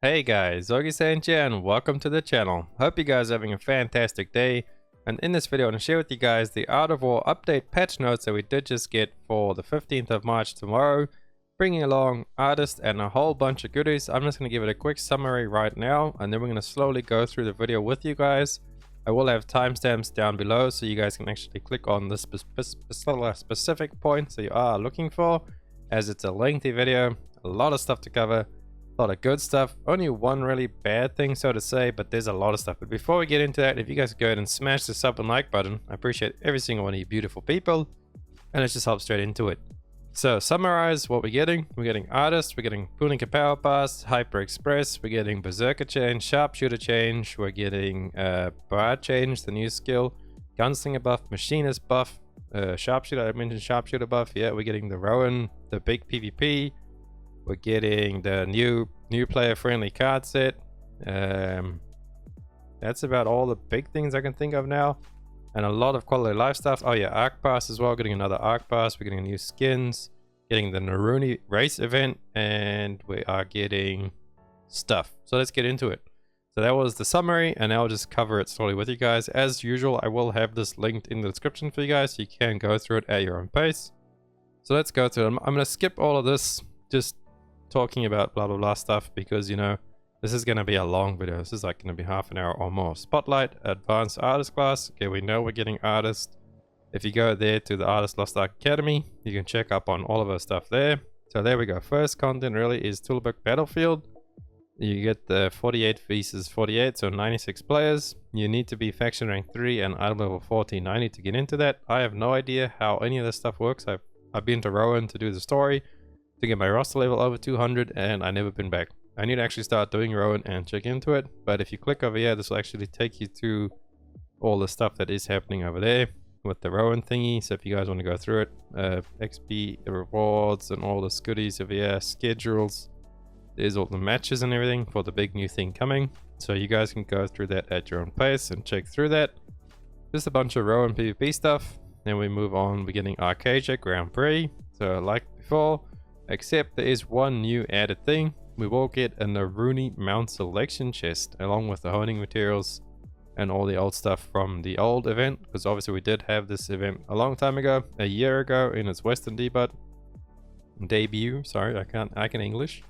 Hey guys, Augiesaint here and welcome to the channel. Hope you guys are having a fantastic day. And in this video I want to share with you guys the Art of War update patch notes that we did just get for the 15th of March tomorrow. Bringing along artists and a whole bunch of goodies. I'm just going to give it a quick summary right now and then we're going to slowly go through the video with you guys. I will have timestamps down below so you guys can actually click on the specific points that you are looking for, as it's a lengthy video, a lot of stuff to cover. A lot of good stuff, only one really bad thing so to say, but there's a lot of stuff. But before we get into that, if you guys go ahead and smash the sub and like button, I appreciate every single one of you beautiful people, and let's just hop straight into it. So summarize what we're getting artists, we're getting Tulubik Power Pass, Hyper Express, we're getting Berserker change, Sharpshooter change, we're getting BARD change, the new skill, Gunslinger buff, Machinist buff, Sharpshooter, I mentioned Sharpshooter buff, yeah, we're getting the Rowan, the big PvP. We're getting the new player friendly card set. That's about all the big things I can think of now. And a lot of quality of life stuff. Oh yeah, Ark Pass as well. Getting another Ark Pass. We're getting new skins. Getting the Naruni race event. And we are getting stuff. So let's get into it. So that was the summary. And I'll just cover it slowly with you guys. As usual, I will have this linked in the description for you guys. So you can go through it at your own pace. So let's go through it. I'm going to skip all of this. Just talking about blah blah blah stuff because you know this is going to be a long video. This is like going to be half an hour or more. Spotlight, advanced artist class. Okay, we know we're getting artists. If you go there to the Artist Lost Ark Academy, you can check up on all of our stuff there. So there we go. First content really is Tulubik Battlefield. You get the 48 vs 48, so 96 players. You need to be faction rank 3 and item level 1490 to get into that. I have no idea how any of this stuff works. I've been to Rowan to do the story to get my roster level over 200 and I never been back. I need to actually start doing Rowan and check into it, but if you click over here, this will actually take you to all the stuff that is happening over there with the Rowan thingy. So if you guys want to go through it, XP rewards and all the goodies over here, schedules, there's all the matches and everything for the big new thing coming. So you guys can go through that at your own pace and check through that. Just a bunch of Rowan PvP stuff. Then we move on, we're getting Augiesaint Grand Prix. So like before, except there is one new added thing. We will get a Naruni mount selection chest along with the honing materials and all the old stuff from the old event, because obviously we did have this event a long time ago, a year ago, in its Western debut. Sorry, I can English,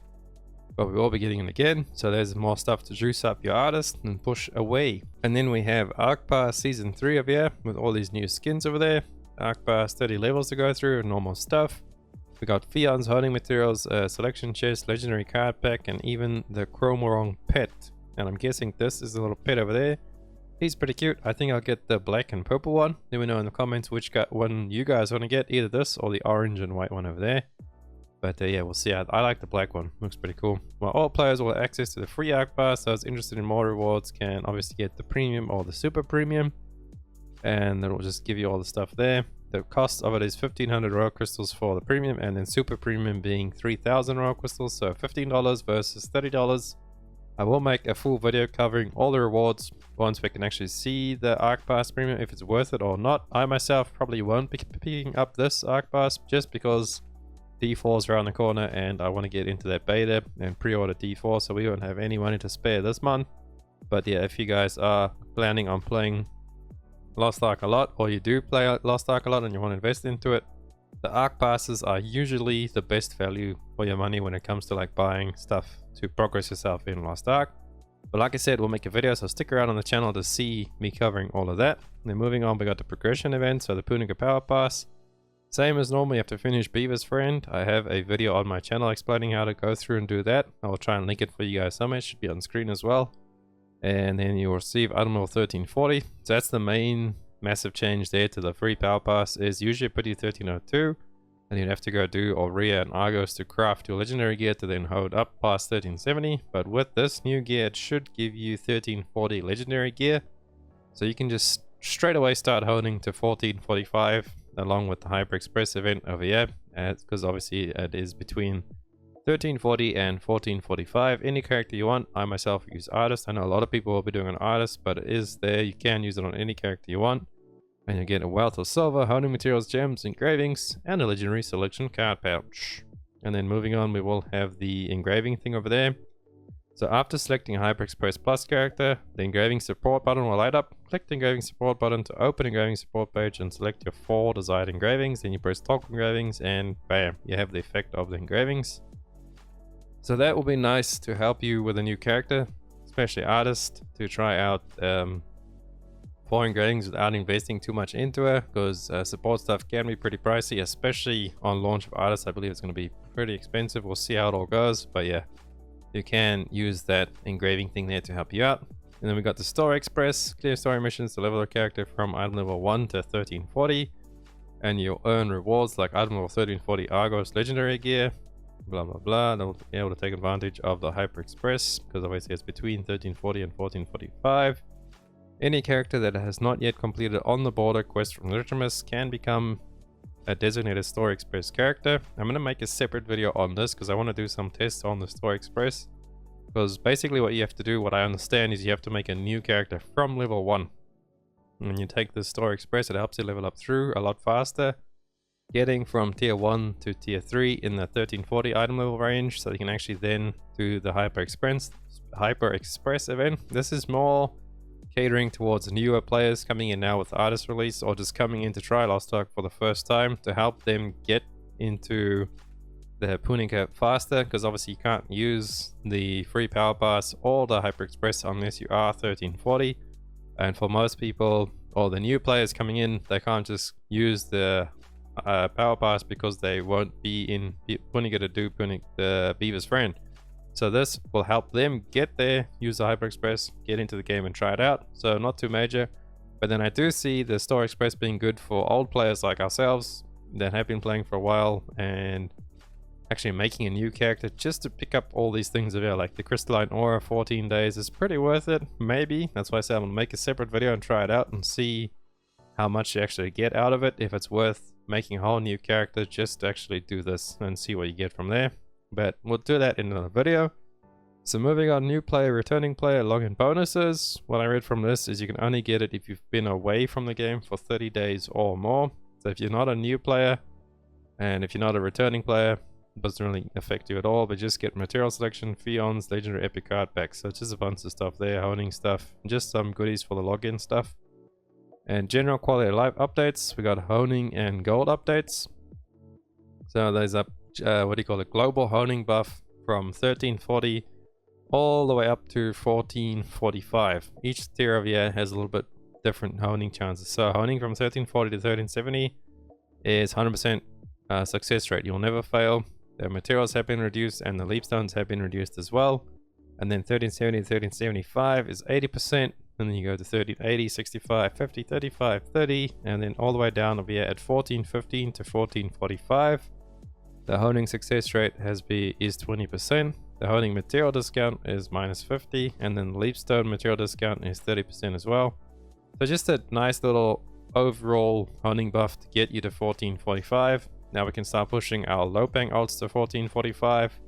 but we will be getting it again. So there's more stuff to juice up your artist and push away. And then we have Ark Pass season 3 over here with all these new skins over there. Ark Pass 30 levels to go through, normal stuff. We got Fion's honing materials, selection chest, legendary card pack, and even the Chromorong pet. And I'm guessing this is the little pet over there. He's pretty cute. I think I'll get the black and purple one. Let me know in the comments which one you guys want to get, either this or the orange and white one over there. But yeah, we'll see. I like the black one. Looks pretty cool. Well, all players will have access to the free Ark Pass. Those interested in more rewards can obviously get the premium or the super premium. And it'll just give you all the stuff there. The cost of it is 1500 royal crystals for the premium, and then super premium being 3000 royal crystals, so $15 versus $30. I will make a full video covering all the rewards once we can actually see the Ark Pass premium, if it's worth it or not. I myself probably won't be picking up this Ark Pass just because D4 is around the corner and I want to get into that beta and pre-order D4, so we won't have any money to spare this month. But yeah, if you guys are planning on playing Lost Ark a lot, or you do play Lost Ark a lot and you want to invest into it, the Ark Passes are usually the best value for your money when it comes to like buying stuff to progress yourself in Lost Ark. But like I said, we'll make a video, so stick around on the channel to see me covering all of that. And then moving on, we got the progression event, so the Tulubik Power Pass. Same as normal, you have to finish Beaver's Friend. I have a video on my channel explaining how to go through and do that. I'll try and link it for you guys somewhere, it should be on screen as well. And then you'll receive item level 1340. So that's the main massive change there to the free power pass. Is usually put you 1302, and you'd have to go do Aurea and Argos to craft your legendary gear to then hold up past 1370. But with this new gear, it should give you 1340 legendary gear, so you can just straight away start holding to 1445 along with the Hyper Express event over here, because obviously it is between 1340 and 1445. Any character you want. I myself use artist. I know a lot of people will be doing an artist, but it is there. You can use it on any character you want. And you get a wealth of silver, honing materials, gems, engravings, and a legendary selection card pouch. And then moving on, we will have the engraving thing over there. So after selecting a HyperExpress Plus character, the engraving support button will light up. Click the engraving support button to open engraving support page and select your 4 desired engravings. Then you press toggle engravings and bam, you have the effect of the engravings. So that will be nice to help you with a new character, especially artist, to try out 4 engravings without investing too much into it, because support stuff can be pretty pricey, especially on launch of artists. I believe it's going to be pretty expensive. We'll see how it all goes, but yeah, you can use that engraving thing there to help you out. And then we got the Story Express, clear story missions to level a character from item level 1 to 1340, and you'll earn rewards like item level 1340 Argos legendary gear, blah blah blah. They'll be able to take advantage of the HyperExpress because obviously it's between 1340 and 1445. Any character that has not yet completed on the border quest from Litermus can become a designated Story Express character. I'm going to make a separate video on this because I want to do some tests on the Story Express. Because basically what you have to do, what I understand, is you have to make a new character from level 1. When you take the Story Express, it helps you level up through a lot faster. Getting from tier 1 to tier 3 in the 1340 item level range, so you can actually then do the HyperExpress event. This is more catering towards newer players coming in now with the artist release, or just coming into try Lost Ark for the first time, to help them get into the Punica faster, because obviously you can't use the free power pass or the HyperExpress unless you are 1340. And for most people, or the new players coming in, they can't just use the power pass because they won't be in Punica to do the Beaver's Friend. So this will help them get there, use the HyperExpress, get into the game and try it out. So not too major. But then I do see the Story Express being good for old players like ourselves that have been playing for a while and actually making a new character just to pick up all these things available, like the Crystalline Aura 14 days is pretty worth it, maybe. That's why I said I'm going to make a separate video and try it out and see how much you actually get out of it, if it's worth making a whole new character just to actually do this and see what you get from there. But we'll do that in another video. So moving on, new player, returning player, login bonuses. What I read from this is you can only get it if you've been away from the game for 30 days or more. So if you're not a new player, and if you're not a returning player, it doesn't really affect you at all, but just get material selection, Fions, legendary epic card packs. So it's just a bunch of stuff there, honing stuff, just some goodies for the login stuff. And general quality of life updates, we got honing and gold updates. So there's a global honing buff from 1340 all the way up to 1445. Each tier of year has a little bit different honing chances. So honing from 1340 to 1370 is 100% success rate. You'll never fail. The materials have been reduced and the leap stones have been reduced as well. And then 1370 to 1375 is 80%. And then you go to 1380, 65, 50, 35, 30, and then all the way down over here at 1415 to 1445. The honing success rate is 20%. The honing material discount is -50, and then the leapstone material discount is 30% as well. So just a nice little overall honing buff to get you to 1445. Now we can start pushing our Lopang ults to 1445,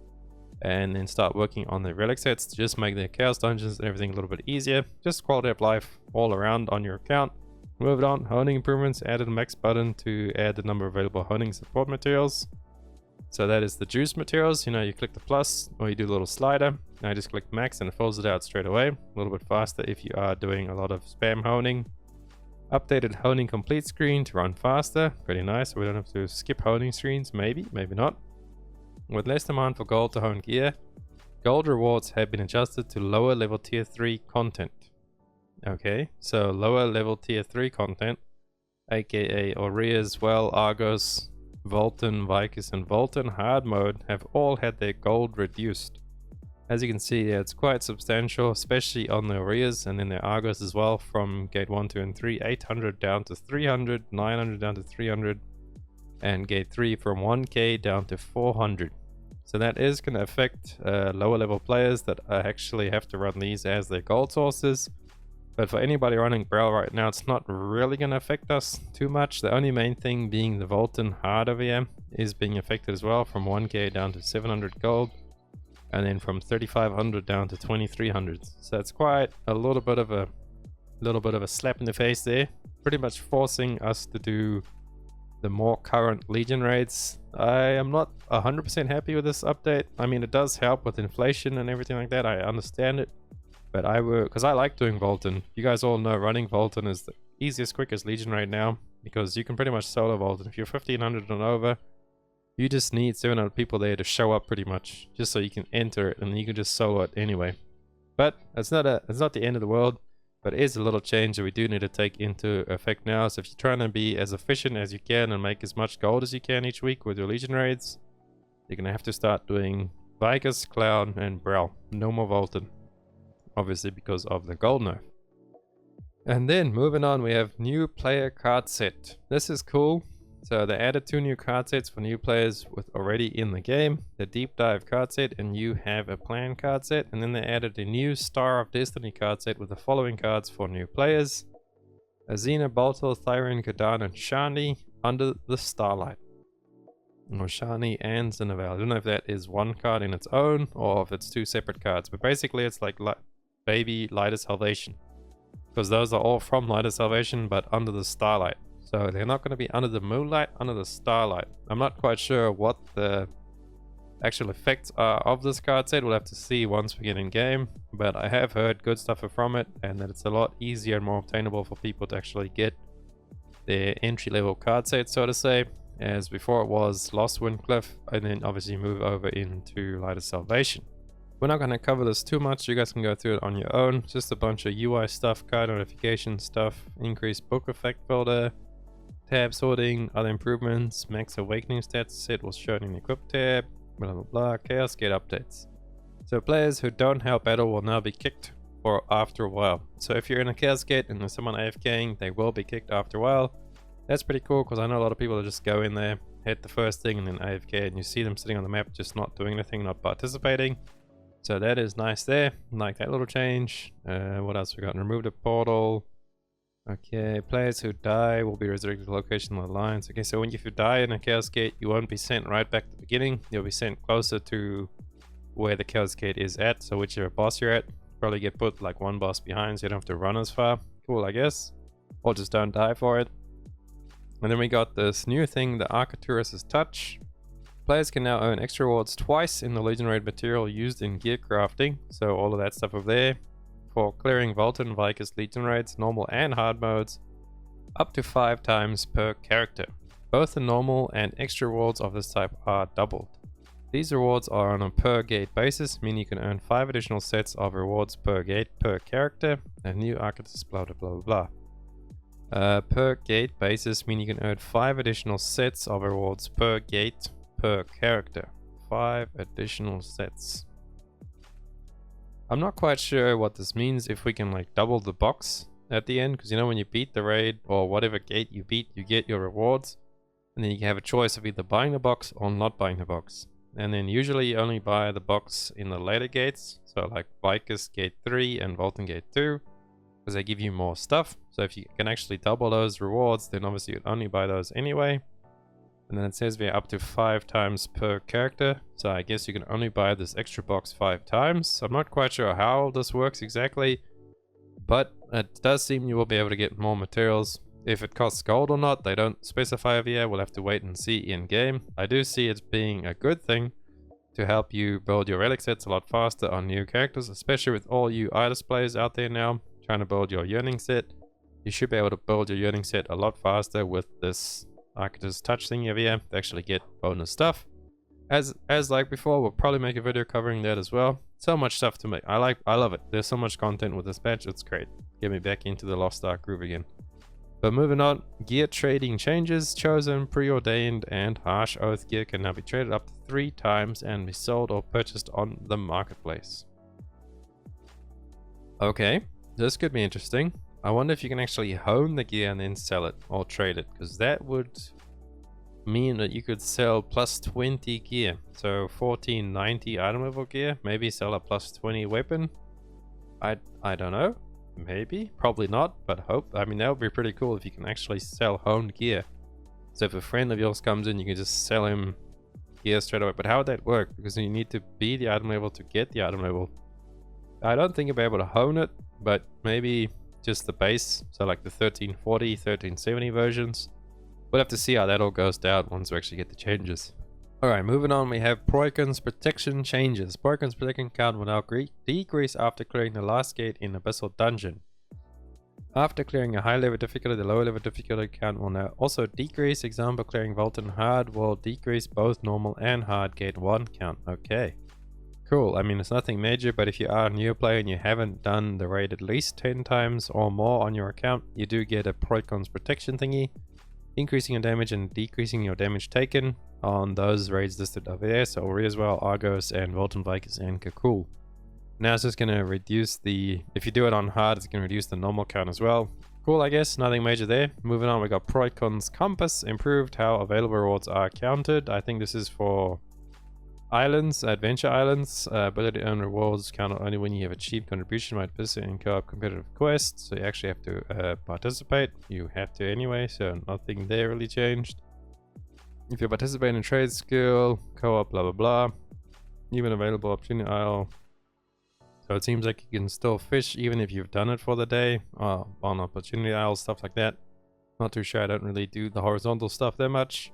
and then start working on the relic sets to just make the chaos dungeons and everything a little bit easier. Just quality of life all around on your account. Moved on, honing improvements, added a max button to add the number of available honing support materials. So that is the juice materials. You know, you click the plus or you do a little slider. Now you just click max and it fills it out straight away. A little bit faster if you are doing a lot of spam honing. Updated honing complete screen to run faster. Pretty nice. We don't have to skip honing screens. Maybe, maybe not. With less demand for gold to hone gear, gold rewards have been adjusted to lower level tier 3 content. Okay, so lower level tier 3 content, aka Aurea's, Well, Argos, Volton, Vicus, and Volton hard mode have all had their gold reduced. As you can see, yeah, it's quite substantial, especially on the Aureas and then the Argos as well, from gate 1, 2, and 3, 800 down to 300, 900 down to 300, and gate 3 from 1k down to 400. So that is going to affect lower level players that actually have to run these as their gold sources. But for anybody running Braille right now, it's not really going to affect us too much. The only main thing being the Volton hard over here is being affected as well, from 1k down to 700 gold, and then from 3500 down to 2300. So it's quite a little bit of a slap in the face there, pretty much forcing us to do the more current Legion raids. I am not 100% happy with this update. I mean, it does help with inflation and everything like that. I understand it. But because I like doing Volton. You guys all know running Volton is the easiest, quickest Legion raid now. Because you can pretty much solo Volton. If you're 1500 and over, you just need 700 people there to show up pretty much. Just so you can enter it, and you can just solo it anyway. But it's not the end of the world. But it is a little change that we do need to take into effect now. So if you're trying to be as efficient as you can and make as much gold as you can each week with your Legion raids, you're going to have to start doing Vicus, Clown, and Brel. No more Volton. Obviously because of the gold nerf. And then moving on, we have new player card set. This is cool. So they added 2 new card sets for new players with already in the game. The Deep Dive card set and You Have a Plan card set. And then they added a new Star of Destiny card set with the following cards for new players. Azina, Baltor, Thyrian, Kadan, and Shani Under the Starlight. Or Shani and Zinavel. I don't know if that is one card in its own or if it's 2 separate cards. But basically it's like Baby Light of Salvation. Because those are all from Light of Salvation but under the Starlight. So they're not going to be under the moonlight, under the starlight. I'm not quite sure what the actual effects are of this card set. We'll have to see once we get in game. But I have heard good stuff from it, and that it's a lot easier and more obtainable for people to actually get their entry level card set, so to say. As before it was Lost Windcliff, and then obviously move over into Light of Salvation. We're not going to cover this too much. You guys can go through it on your own. Just a bunch of UI stuff, card notification stuff, increased book effect folder, tab sorting, other improvements, max awakening stats set was shown in the equip tab, blah blah blah, chaos gate updates. So players who don't help battle will now be kicked for after a while. So if you're in a chaos gate and there's someone AFKing, they will be kicked after a while. That's pretty cool because I know a lot of people that just go in there, hit the first thing and then AFK, and you see them sitting on the map just not doing anything, not participating. So that is nice there. Like that little change. What else we got? Remove the portal. Okay, players who die will be resurrected to location on the lines. Okay, so if you die in a chaos gate, you won't be sent right back to the beginning. You'll be sent closer to where the chaos gate is at. So whichever boss you're at, probably get put like one boss behind, so you don't have to run as far. Cool, I guess. Or just don't die for it. And then we got this new thing, the Arcturus Touch. Players can now earn extra rewards twice in the Legion Raid material used in gear crafting. So all of that stuff over there. For clearing Volton, Vicus, Legion Raids, normal and hard modes, up to 5 times per character. Both the normal and extra rewards of this type are doubled. These rewards are on a per gate basis, meaning you can earn 5 additional sets of rewards per gate per character. A new Arcturus blah blah blah blah. Per gate basis, meaning you can earn 5 additional sets of rewards per gate per character. 5 additional sets. I'm not quite sure what this means, if we can like double the box at the end, because you know when you beat the raid or whatever gate you beat, you get your rewards, and then you can have a choice of either buying the box or not buying the box. And then usually you only buy the box in the later gates, so like Vicus Gate 3 and Volton Gate 2, because they give you more stuff. So if you can actually double those rewards, then obviously you'd only buy those anyway. And then it says we're up to 5 times per character. So I guess you can only buy this extra box 5 times. I'm not quite sure how this works exactly, but it does seem you will be able to get more materials. If it costs gold or not, they don't specify over here. We'll have to wait and see in game. I do see it being a good thing to help you build your relic sets a lot faster on new characters, especially with all you IDOS players out there now trying to build your yearning set. You should be able to build your yearning set a lot faster with this Arcturus Touch thing over here to actually get bonus stuff. As like before, we'll probably make a video covering that as well. So much stuff to make. I love it. There's so much content with this patch. It's great. Get me back into the Lost Ark groove again. But moving on, gear trading changes. Chosen, preordained, and harsh oath gear can now be traded up to 3 times and be sold or purchased on the marketplace. Okay, this could be interesting. I wonder if you can actually hone the gear and then sell it or trade it, because that would mean that you could sell plus 20 gear. So 1490 item level gear, maybe sell a plus 20 weapon. I don't know, maybe, probably not, but hope. I mean, that would be pretty cool if you can actually sell honed gear. So if a friend of yours comes in, you can just sell him gear straight away. But how would that work? Because you need to be the item level to get the item level. I don't think you'll be able to hone it, but maybe just the base, so like the 1340, 1370 versions. We'll have to see how that all goes down once we actually get the changes. Alright, moving on, we have Procyons Protection changes. Procyons Protection count will now decrease after clearing the last gate in Abyssal Dungeon. After clearing a high level difficulty, the lower level difficulty count will now also decrease. Example, clearing Vault and Hard will decrease both normal and hard gate 1 count. Okay. Cool. I mean, it's nothing major, but if you are a new player and you haven't done the raid at least 10 times or more on your account, you do get a Procyons Protection thingy, increasing your damage and decreasing your damage taken on those raids listed over there. So Ori as well, Argos and Volton Vikings and Kakul. Now it's just going to reduce the, if you do it on hard, it's going to reduce the normal count as well. Cool, I guess, nothing major there. Moving on, we got Procyons Compass, improved how available rewards are counted. I think this is for islands, adventure islands. Ability to earn rewards count only when you have achieved contribution by participating in co-op competitive quests. So you actually have to participate. You have to anyway, so nothing there really changed. If you participate in trade skill, co-op, blah blah blah. Even available opportunity isle. So it seems like you can still fish even if you've done it for the day, on opportunity isles, stuff like that. Not too sure, I don't really do the horizontal stuff that much.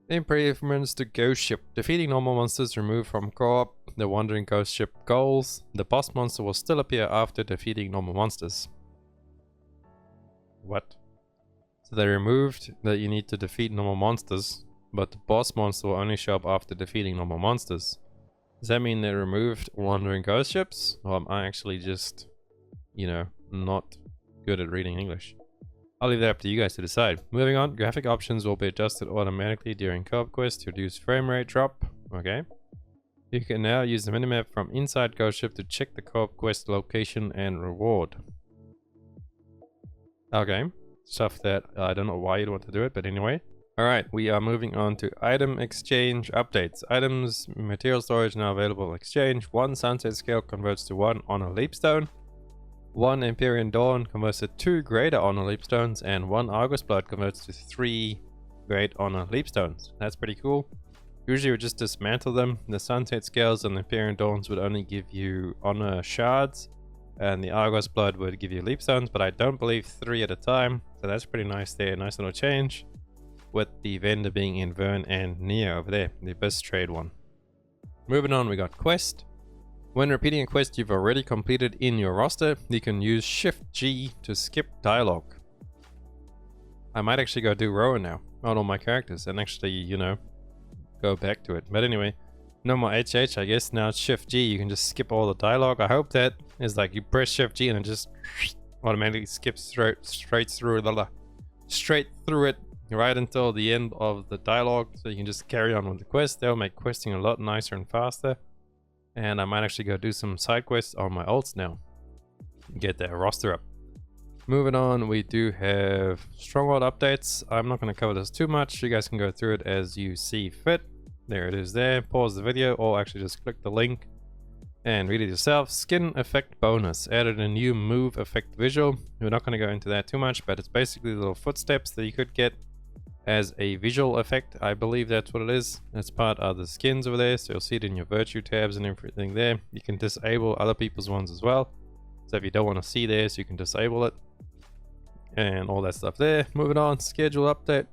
Improvements to Ghost Ship. Defeating normal monsters removed from co-op the Wandering Ghost Ship goals. The boss monster will still appear after defeating normal monsters. What? So they removed that you need to defeat normal monsters, but the boss monster will only show up after defeating normal monsters. Does that mean they removed Wandering Ghost Ships? Or am I actually just, you know, not good at reading English? I'll leave that up to you guys to decide. Moving on, graphic options will be adjusted automatically during co-op quests to reduce frame rate drop. Okay. You can now use the minimap from inside Ghost Ship to check the co-op quest location and reward. Okay. Stuff that I don't know why you'd want to do it, but anyway. Alright, we are moving on to item exchange updates. Items, material storage now available exchange. 1 sunset scale converts to 1 honor leapstone. 1 Empyrean Dawn converts to 2 greater honor leapstones. And 1 Argus Blood converts to 3 great honor leapstones. That's pretty cool. Usually we just dismantle them. The sunset scales and the Empyrean Dawns would only give you honor shards. And the Argus Blood would give you leapstones, but I don't believe 3 at a time. So that's pretty nice there. Nice little change. With the vendor being in Vern and Nia over there, the Abyss trade one. Moving on, we got quest. When repeating a quest you've already completed in your roster, you can use Shift G to skip dialogue. I might actually go do Rowan now on all my characters and actually, you know, go back to it. But anyway, no more HH, I guess. Now it's Shift G, you can just skip all the dialogue. I hope that is like you press Shift G and it just automatically skips straight through it. Right until the end of the dialogue, so you can just carry on with the quest. They'll make questing a lot nicer and faster. And I might actually go do some side quests on my ults now. Get that roster up. Moving on, we do have Stronghold updates. I'm not going to cover this too much. You guys can go through it as you see fit. There it is there. Pause the video or actually just click the link and read it yourself. Skin effect bonus. Added a new move effect visual. We're not going to go into that too much, but it's basically little footsteps that you could get as a visual effect. I believe that's what it is. That's part of the skins over there, so you'll see it in your virtue tabs and everything there. You can disable other people's ones as well, so if you don't want to see theirs, you can disable it and all that stuff there. Moving on, schedule update.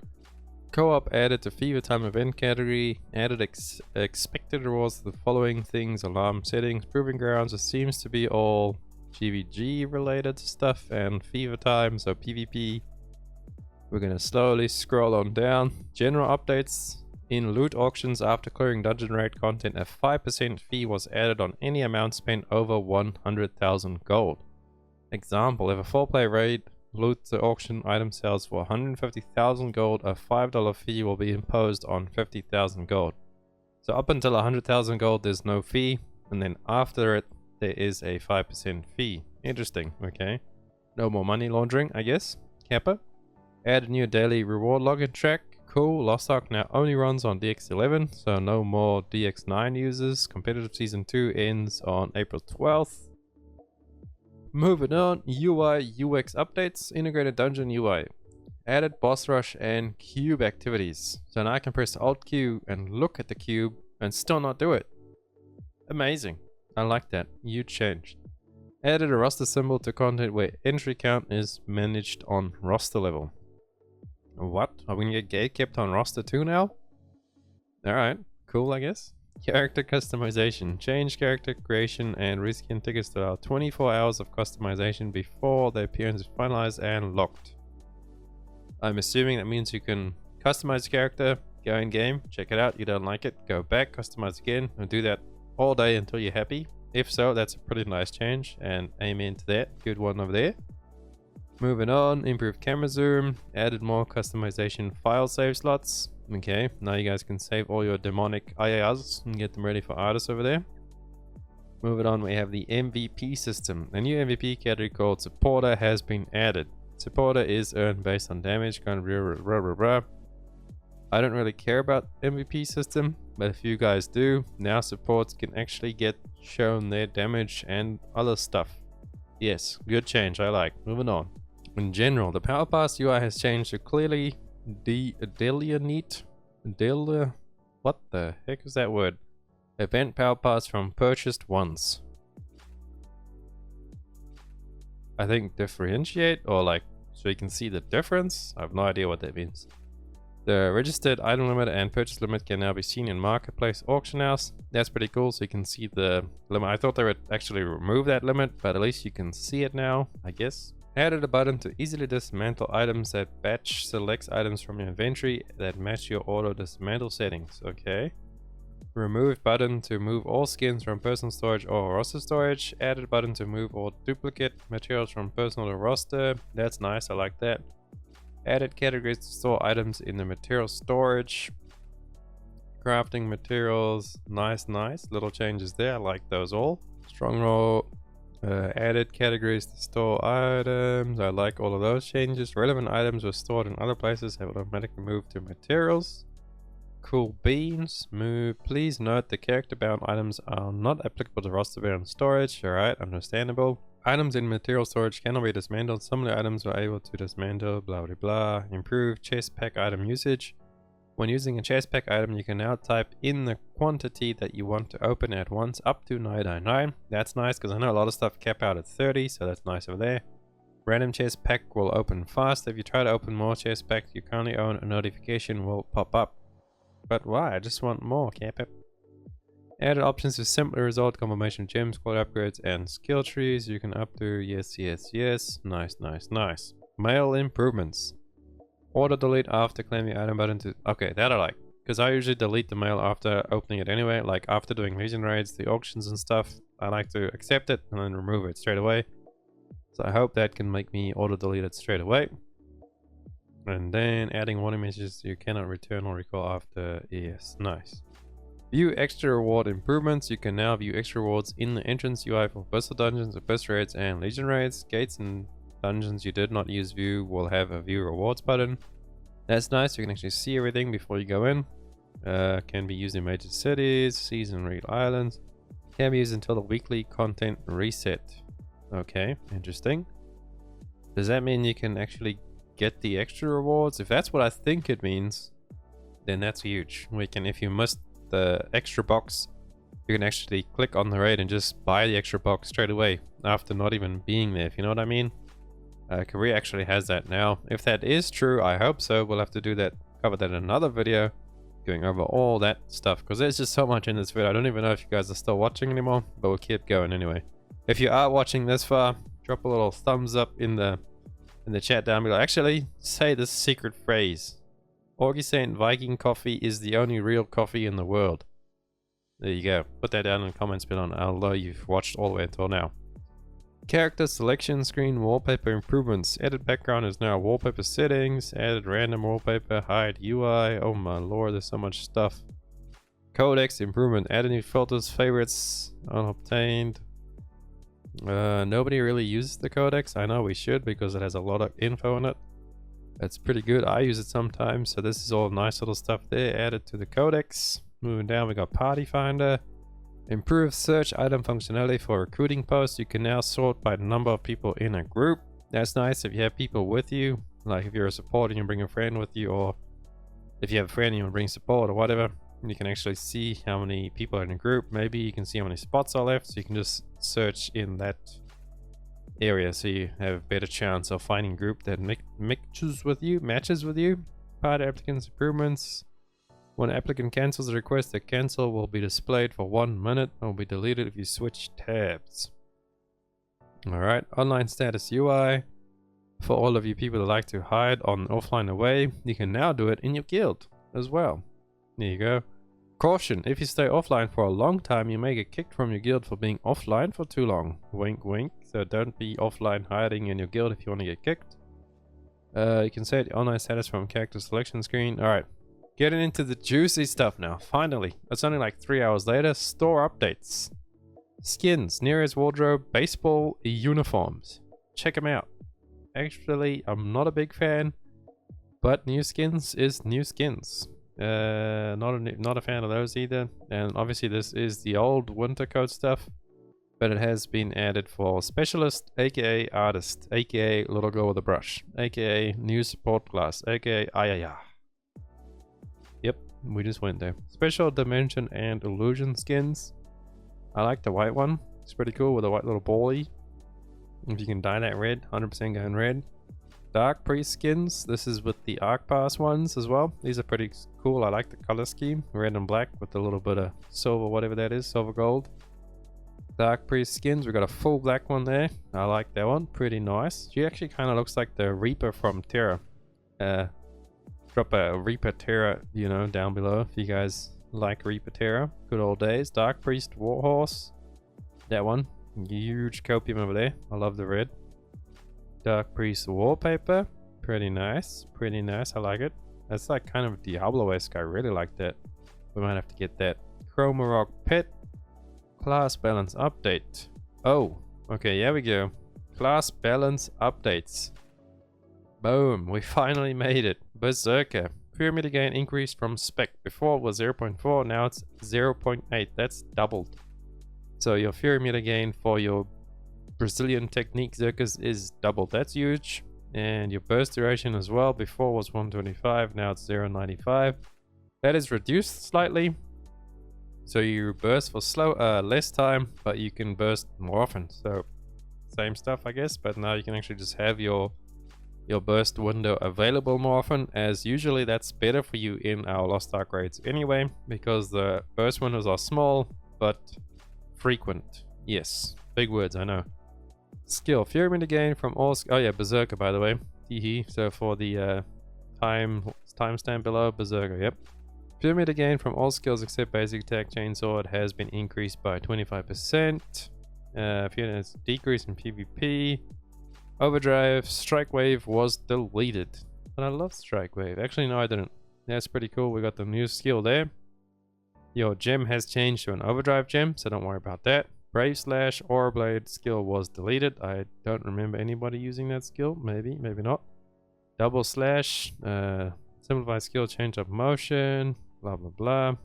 Co-op added to Fever Time event category. Added expected rewards to the following things: alarm settings, proving grounds. It seems to be all GVG related stuff and Fever Time, so PvP. We're gonna slowly scroll on down. General updates. In loot auctions, after clearing dungeon raid content, a 5% fee was added on any amount spent over 100,000 gold. Example, if a 4-player raid loot the auction item sells for 150,000 gold, a $5 fee will be imposed on 50,000 gold. So up until 100,000 gold there's no fee, and then after it there is a 5% fee. Interesting, okay. No more money laundering, I guess. Kappa. Add a new daily reward login track. Cool. Lost Ark now only runs on DX11, so no more DX9 users. Competitive Season 2 ends on April 12th. Moving on, UI UX updates. Integrated Dungeon UI. Added boss rush and cube activities. So now I can press Alt Q and look at the cube and still not do it. Amazing. I like that. Huge change. Added a roster symbol to content where entry count is managed on roster level. What? Are we gonna get gate kept on roster too now? Alright, cool I guess. Character customization. Change character creation and reskin tickets to allow 24 hours of customization before the appearance is finalized and locked. I'm assuming that means you can customize the character, go in game, check it out, you don't like it, go back, customize again, and do that all day until you're happy. If so, that's a pretty nice change, and amen to that. Good one over there. Moving on, improved camera zoom, added more customization file save slots. Okay, now you guys can save all your demonic IARs and get them ready for artists over there. Moving on, we have the MVP system. A new MVP category called Supporter has been added. Supporter is earned based on damage, kind of blah. I don't really care about MVP system, but if you guys do, now supports can actually get shown their damage and other stuff. Yes, good change, I like. Moving on. In general, the Power Pass UI has changed to clearly delineate. What the heck is that word? Event Power Pass from purchased once. I think differentiate, or like so you can see the difference. I have no idea what that means. The registered item limit and purchase limit can now be seen in Marketplace Auction House. That's pretty cool, so you can see the limit. I thought they would actually remove that limit, but at least you can see it now, I guess. Added a button to easily dismantle items that batch selects items from your inventory that match your auto dismantle settings. Okay. Remove button to move all skins from personal storage or roster storage. Added button to move all duplicate materials from personal to roster. That's nice, I like that. Added categories to store items in the material storage. Crafting materials. Nice. Little changes there. I like those all. Stronghold. Added categories to store items. I like all of those changes. Relevant items were stored in other places have automatically moved to materials. Cool beans. Move. Please note the character bound items are not applicable to roster bound storage. Alright, understandable. Items in material storage cannot be dismantled. Some of the items are able to dismantle. Blah blah blah. Improve chest pack item usage. When using a chest pack item, you can now type in the quantity that you want to open at once, up to 999. That's nice because I know a lot of stuff cap out at 30, so that's nice over there. Random chest pack will open fast. If you try to open more chest packs you currently own, a notification will pop up. But why? I just want more, cap it. Added options to simply result combination of gems, quality upgrades, and skill trees. You can up to yes. Nice. Mail improvements. Auto delete after claiming item button to... Okay, that I like. Because I usually delete the mail after opening it anyway. Like after doing Legion raids, the auctions and stuff. I like to accept it and then remove it straight away. So I hope that can make me auto delete it straight away. And then adding warning messages you cannot return or recall after. Yes, nice. View extra reward improvements. You can now view extra rewards in the entrance UI for Berserker dungeons, Abyss raids, and Legion raids. Gates and dungeons you did not use view will have a view rewards button. That's nice. You can actually see everything before you go in. Can be used in major cities, season raid islands. Can be used until the weekly content reset. Okay, interesting. Does that mean you can actually get the extra rewards? If that's what I think it means, then that's huge. We can, if you missed the extra box, you can actually click on the raid and just buy the extra box straight away after not even being there, if you know what I mean. Korea actually has that now. If that is true, I hope so. We'll have to do that, cover that in another video, going over all that stuff, because there's just so much in this video. I don't even know if you guys are still watching anymore, but we'll keep going anyway. If you are watching this far, drop a little thumbs up in the chat down below. Actually, say this secret phrase. Augiesaint Viking coffee is the only real coffee in the world. There you go. Put that down in the comments below, although you've watched all the way until now. Character selection screen wallpaper improvements. Edit background is now wallpaper settings. Added random wallpaper. Hide UI. Oh my lord, there's so much stuff. Codex improvement. Added new filters. Favorites. Unobtained. Nobody really uses the codex. I know we should because it has a lot of info in it. That's pretty good. I use it sometimes. So this is all nice little stuff there added to the codex. Moving down, we got party finder. Improved search item functionality for recruiting posts. You can now sort by the number of people in a group. That's nice if you have people with you. Like if you're a support and you bring a friend with you, or if you have a friend and you bring support or whatever, you can actually see how many people are in a group. Maybe you can see how many spots are left, so you can just search in that area, so you have a better chance of finding a group that matches with you. Part applicants improvements. When an applicant cancels a request, the cancel will be displayed for 1 minute and will be deleted if you switch tabs. Alright, online status UI. For all of you people that like to hide on offline away, you can now do it in your guild as well. There you go. Caution, if you stay offline for a long time, you may get kicked from your guild for being offline for too long. Wink wink. So don't be offline hiding in your guild if you want to get kicked. You can set online status from character selection screen. Alright, getting into the juicy stuff now. Finally, it's only like 3 hours later. Store updates. Skins, nearest wardrobe, baseball uniforms. Check them out. Actually, I'm not a big fan, but new skins is new skins. Not a fan of those either. And obviously this is the old winter coat stuff, but it has been added for specialist, aka artist, aka little girl with a brush, aka new support class, aka ayaya. Yep, we just went there. Special dimension and illusion skins. I like the white one. It's pretty cool with a white little bally. If you can dye that red, 100% going red. Dark Prix skins. This is with the Ark Pass ones as well. These are pretty cool. I like the color scheme. Red and black with a little bit of silver, whatever that is, silver gold. Dark Prix skins. We got a full black one there. I like that one. Pretty nice. She actually kind of looks like the Reaper from Terra. Drop a Reaper Terra, you know, down below if you guys like Reaper Terra. Good old days. Dark Priest Warhorse. That one. Huge copium over there. I love the red. Dark Priest wallpaper. Pretty nice. Pretty nice. I like it. That's like kind of Diablo-esque. I really like that. We might have to get that. Chroma Rock Pet. Class balance update. Oh, okay, here we go. Class balance updates. Boom. We finally made it. Berserker. Pyramid gain increased from spec. Before it was 0.4. Now it's 0.8. That's doubled. So your Fury meter gain for your Brazilian technique Zerkers is doubled. That's huge. And your burst duration as well. Before was 125, now it's 0.95. That is reduced slightly. So you burst for less time, but you can burst more often. So same stuff, I guess, but now you can actually just have your burst window available more often, as usually that's better for you in our Lost Ark raids anyway, because the burst windows are small but frequent. Yes, big words, I know. Skill, Fury meter gain from all. Oh yeah, Berserker, by the way. Teehee. So for the timestamp below, Berserker. Yep. Fury meter gain from all skills except basic attack, chainsword has been increased by 25%. Fury has decreased in PvP. Overdrive, Strike Wave was deleted. But I love Strike Wave. Actually, no, I didn't. That's pretty cool. We got the new skill there. Your gem has changed to an overdrive gem, so don't worry about that. Brave Slash, Aura Blade skill was deleted. I don't remember anybody using that skill. Maybe, maybe not. Double Slash, simplified skill, change of motion, blah blah blah.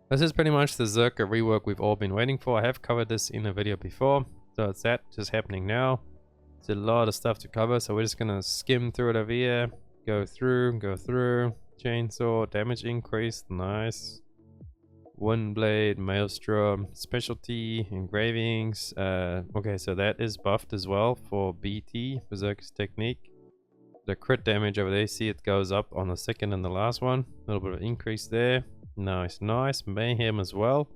This is pretty much the Zerker rework we've all been waiting for. I have covered this in a video before, so it's that just happening now. It's a lot of stuff to cover, so we're just gonna skim through it over here. Go through. Chainsaw, damage increase, nice. Windblade, Maelstrom, specialty, engravings. Okay, so that is buffed as well for BT, Berserker's technique. The crit damage over there, see it goes up on the second and the last one. A little bit of increase there. Nice, nice. Mayhem as well.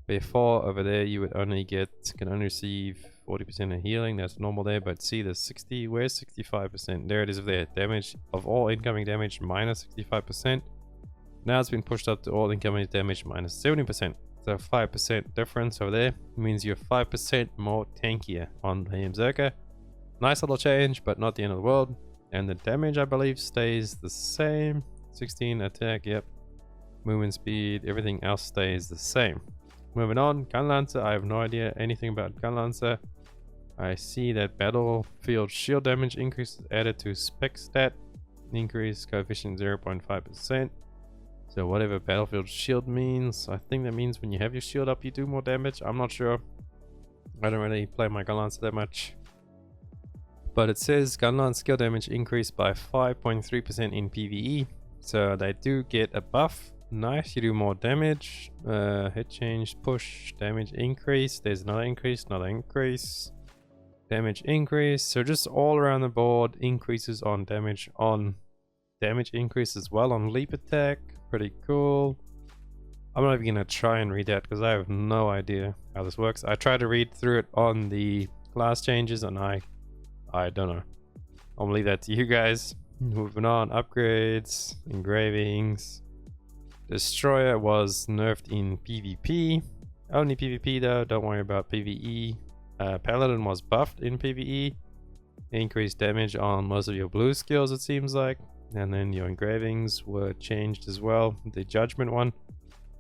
Before over there you would only can only receive 40% of healing. That's normal there, but see the 60, where's 65%? There it is there. Damage of all incoming damage minus 65%. Now it's been pushed up to all incoming damage minus 70%. So 5% difference over there means you're 5% more tankier on the Berserker. Nice little change, but not the end of the world. And the damage, I believe, stays the same. 16 attack, yep. Movement speed, everything else stays the same. Moving on, Gun Lancer. I have no idea anything about Gun Lancer. I see that battlefield shield damage increase is added to spec stat. Increase coefficient 0.5%. So whatever battlefield shield means, I think that means when you have your shield up you do more damage. I'm not sure. I don't really play my Gun Lancer that much. But it says Gun Lance skill damage increased by 5.3% in PvE. So they do get a buff. Nice, you do more damage. Hit change, push, damage increase. There's another increase, another increase. damage increase. So just all around the board increases on damage increase as well on leap attack. Pretty cool. I'm not even gonna try and read that because I have no idea how this works. I tried to read through it on the class changes and I don't know. I'm gonna leave that to you guys. Moving on, upgrades, engravings. Destroyer was nerfed in PvP. Only PvP though, don't worry about PvE. Paladin was buffed in PvE. Increased damage on most of your blue skills, it seems like. And then your engravings were changed as well. The Judgment one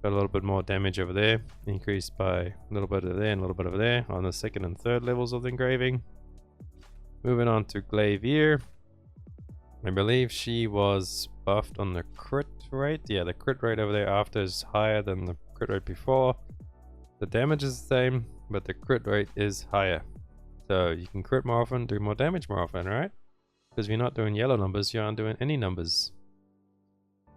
got a little bit more damage over there. Increased by a little bit of there and a little bit over there on the second and third levels of the engraving. Moving on to Glavier. I believe she was buffed on the crit rate. Yeah, the crit rate over there after is higher than the crit rate before. The damage is the same, but the crit rate is higher. So you can crit more often, do more damage more often, right? Because if you're not doing yellow numbers, you aren't doing any numbers.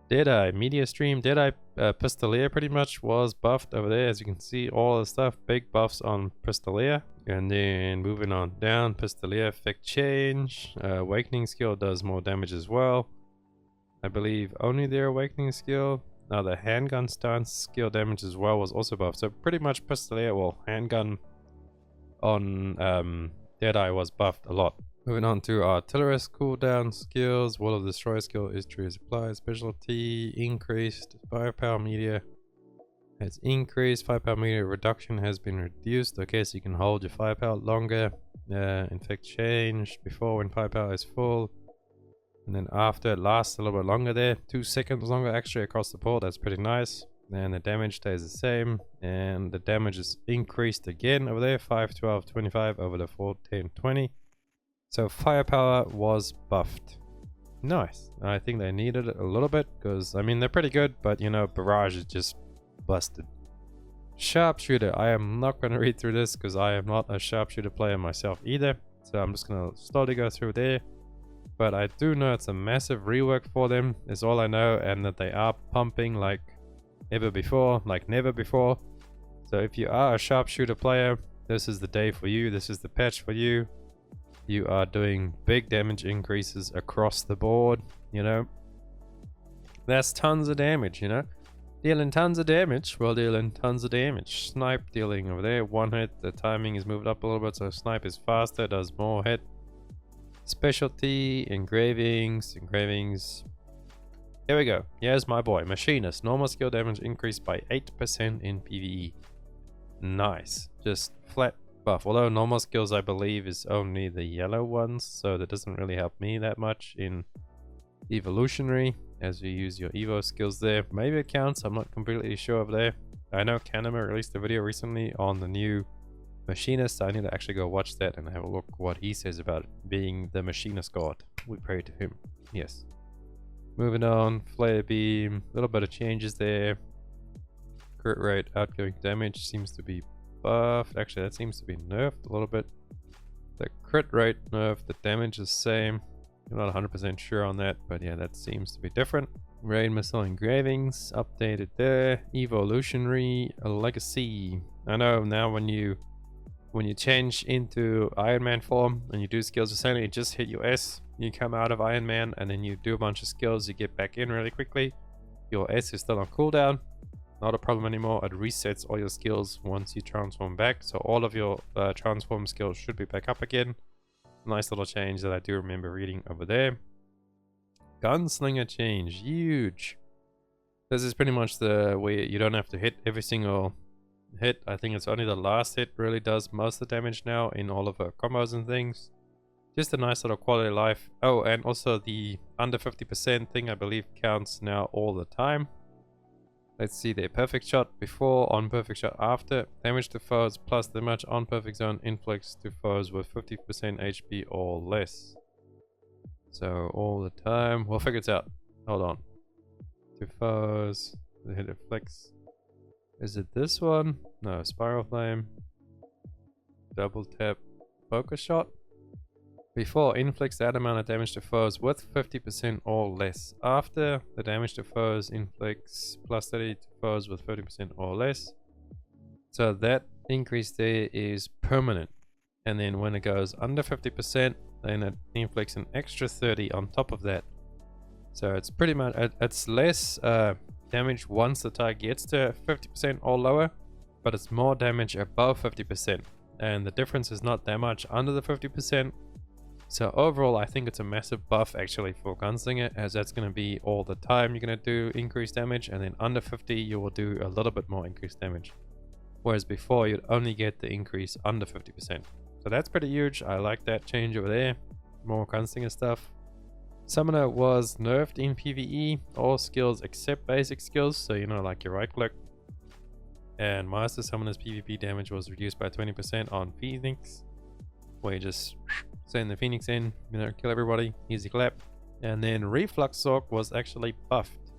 Deadeye, Media Stream, Deadeye Pistolier pretty much was buffed over there. As you can see, all the stuff, big buffs on Pistolier. And then moving on down, Pistolier effect change. Awakening skill does more damage as well. I believe only their awakening skill. Now the handgun stance skill damage as well was also buffed. So pretty much Pistolier, well, handgun on Deadeye was buffed a lot. Moving on to Artillerist cooldown skills. Wall of Destroyer skill is true as applied. Specialty increased. Firepower media has increased. Firepower media reduction has been reduced. Okay, so you can hold your firepower longer. Infect changed before when firepower is full. And then after it lasts a little bit longer there. 2 seconds longer actually across the board. That's pretty nice. And the damage stays the same. And the damage is increased again over there. 5, 12, 25 over the 4, 10, 20. So firepower was buffed. Nice. I think they needed it a little bit because, I mean, they're pretty good, but you know, barrage is just busted. Sharpshooter. I am not going to read through this because I am not a sharpshooter player myself either. So I'm just going to slowly go through there. But I do know it's a massive rework for them, is all I know, and that they are pumping like never before. So if you are a sharpshooter player, this is the day for you. This is the patch for you. You are doing big damage increases across the board, you know. That's tons of damage, you know. Dealing tons of damage while dealing tons of damage. Snipe dealing over there, 1 hit. The timing is moved up a little bit, so snipe is faster, does more hit. Specialty, engravings. Here we go. Here's my boy, Machinist. Normal skill damage increased by 8% in PvE. Nice. Just flat buff. Although normal skills I believe is only the yellow ones, so that doesn't really help me that much in evolutionary as you use your evo skills there. Maybe it counts, I'm not completely sure over there. I know Kanema released a video recently on the new Machinist, so I need to actually go watch that and have a look what he says about it, being the Machinist god. We pray to him. Yes. Moving on, flare beam, a little bit of changes there. Crit rate, outgoing damage seems to be buffed. Actually, that seems to be nerfed a little bit. The crit rate nerfed, the damage is the same. I'm not 100% sure on that, but yeah, that seems to be different. Raid missile engravings updated there. Evolutionary legacy. I know now when you change into Iron Man form and you do skills, essentially you just hit your S, you come out of Iron Man, and then you do a bunch of skills, you get back in really quickly. Your S is still on cooldown. Not a problem anymore. It resets all your skills once you transform back. So all of your transform skills should be back up again. Nice little change that I do remember reading over there. Gunslinger change. Huge. This is pretty much the way you don't have to hit every single hit. I think it's only the last hit really does most of the damage now in all of her combos and things. Just a nice little quality of life. Oh, and also the under 50% thing I believe counts now all the time. Let's see there. Perfect shot before, on perfect shot after. Damage to foes plus damage on perfect zone inflicts to foes with 50% HP or less. So all the time. We'll figure it out. Hold on. To foes. The hit inflicts. Is it this one? No, Spiral Flame. Double tap. Focus shot. Before, inflicts that amount of damage to foes with 50% or less. After, the damage to foes inflicts plus 30 to foes with 30% or less. So that increase there is permanent. And then when it goes under 50%, then it inflicts an extra 30 on top of that. So it's pretty much, it's less damage once the target gets to 50% or lower, but it's more damage above 50%. And the difference is not that much under the 50%. So overall, I think it's a massive buff actually for Gunslinger, as that's going to be all the time you're going to do increased damage, and then under 50 you will do a little bit more increased damage. Whereas before you'd only get the increase under 50%. So that's pretty huge. I like that change over there. More Gunslinger stuff. Summoner was nerfed in PvE. All skills except basic skills. So you know, like your right click. And Master Summoner's PvP damage was reduced by 20% on Phoenix. Where you just send the Phoenix in, you know, kill everybody. Easy clap. And then Reflux Sork was actually buffed.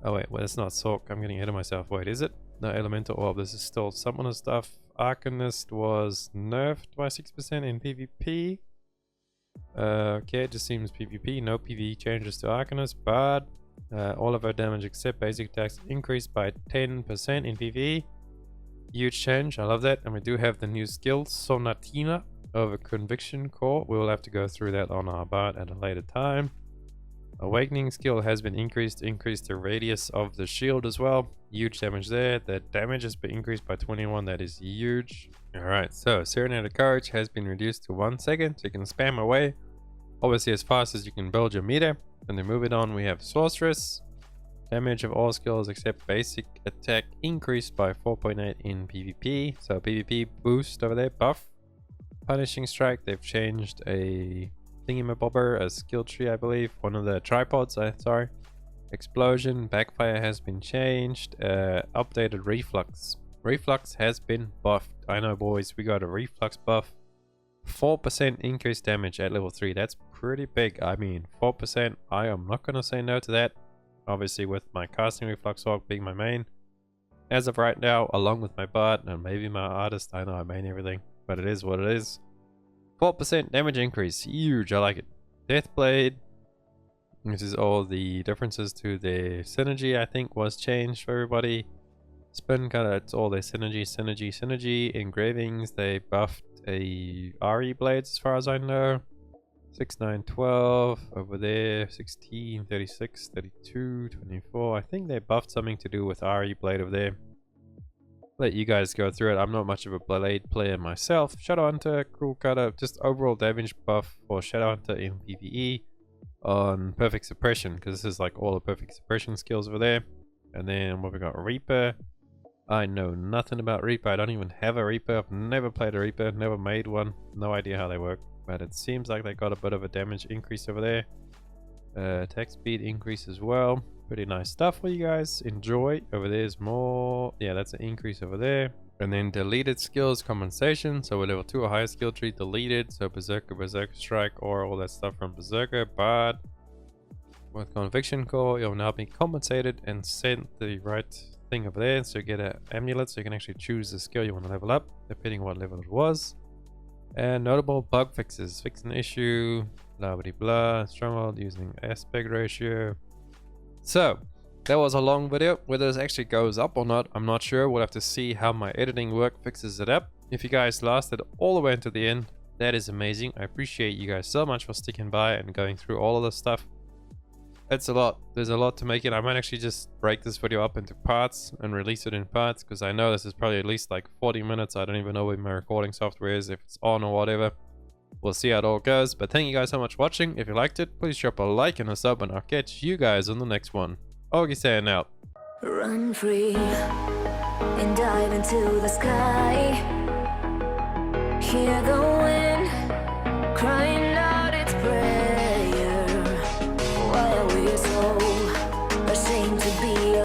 Oh wait, well it's not Sork. I'm getting ahead of myself. Wait, is it? No, Elemental Orb. This is still Summoner stuff. Arcanist was nerfed by 6% in PvP. Okay, it just seems PvP. No PvE changes to Arcanist. BARD. All of our damage except basic attacks increased by 10% in PvE. Huge change. I love that. And we do have the new skill, Sonatina over Conviction Core. We will have to go through that on our BARD at a later time. Awakening skill has been increased the radius of the shield as well. Huge damage there. The damage has been increased by 21. That is huge. Alright, so Serenade Courage has been reduced to 1 second. So you can spam away, obviously as fast as you can build your meter. And then move it on, we have Sorceress. Damage of all skills except basic attack increased by 4.8 in PvP. So PvP boost over there, buff. Punishing Strike, they've changed a thingamabobber, a skill tree I believe. One of the tripods, sorry. Explosion, Backfire has been changed. Updated Reflux. Reflux has been buffed. I know boys, we got a Reflux buff. 4% increased damage at level 3. That's pretty big. I mean, 4%, I am not going to say no to that. Obviously with my casting Reflux Orc being my main. As of right now, along with my BARD and maybe my Artist, I know I main everything, but it is what it is. 4% damage increase, huge, I like it. Deathblade, this is all the differences to the synergy I think was changed for everybody. Spin cutter, it's all their synergy. Engravings, they buffed a RE blades as far as I know. 6, 9, 12 over there, 16, 36, 32, 24. I think they buffed something to do with RE blade over there. Let you guys go through it. I'm not much of a blade player myself. Shadowhunter, Cruel Cutter, just overall damage buff for Shadowhunter in PvE on Perfect Suppression, because this is like all the Perfect Suppression skills over there. And then what we got, Reaper. I know nothing about Reaper. I don't even have a Reaper. I've never played a Reaper, never made one. No idea how they work. But it seems like they got a bit of a damage increase over there. Attack speed increase as well. Pretty nice stuff for you guys. Enjoy. Over there's more. Yeah, that's an increase over there. And then deleted skills compensation. So we're level 2 or higher skill tree deleted. So Berserker, Berserker Strike, or all that stuff from Berserker. BARD. With Conviction Core, you'll now be compensated and sent the right thing over there. So you get an amulet, so you can actually choose the skill you want to level up, depending on what level it was. And notable bug fixes. Fix an issue. Blah blah blah. Stronghold using aspect ratio. So that was a long video. Whether this actually goes up or not, I'm not sure. We'll have to see how my editing work fixes it up. If you guys lasted all the way into the end, that is amazing. I appreciate you guys so much for sticking by and going through all of this stuff. It's a lot. There's a lot to make it. I might actually just break this video up into parts and release it in parts, because I know this is probably at least like 40 minutes. I don't even know where my recording software is, if it's on or whatever. We'll see how it all goes. But thank you guys so much for watching. If you liked it, please drop a like and a sub, and I'll catch you guys on the next one. Augiesaint out. Run free and dive into the sky. Hear the wind crying.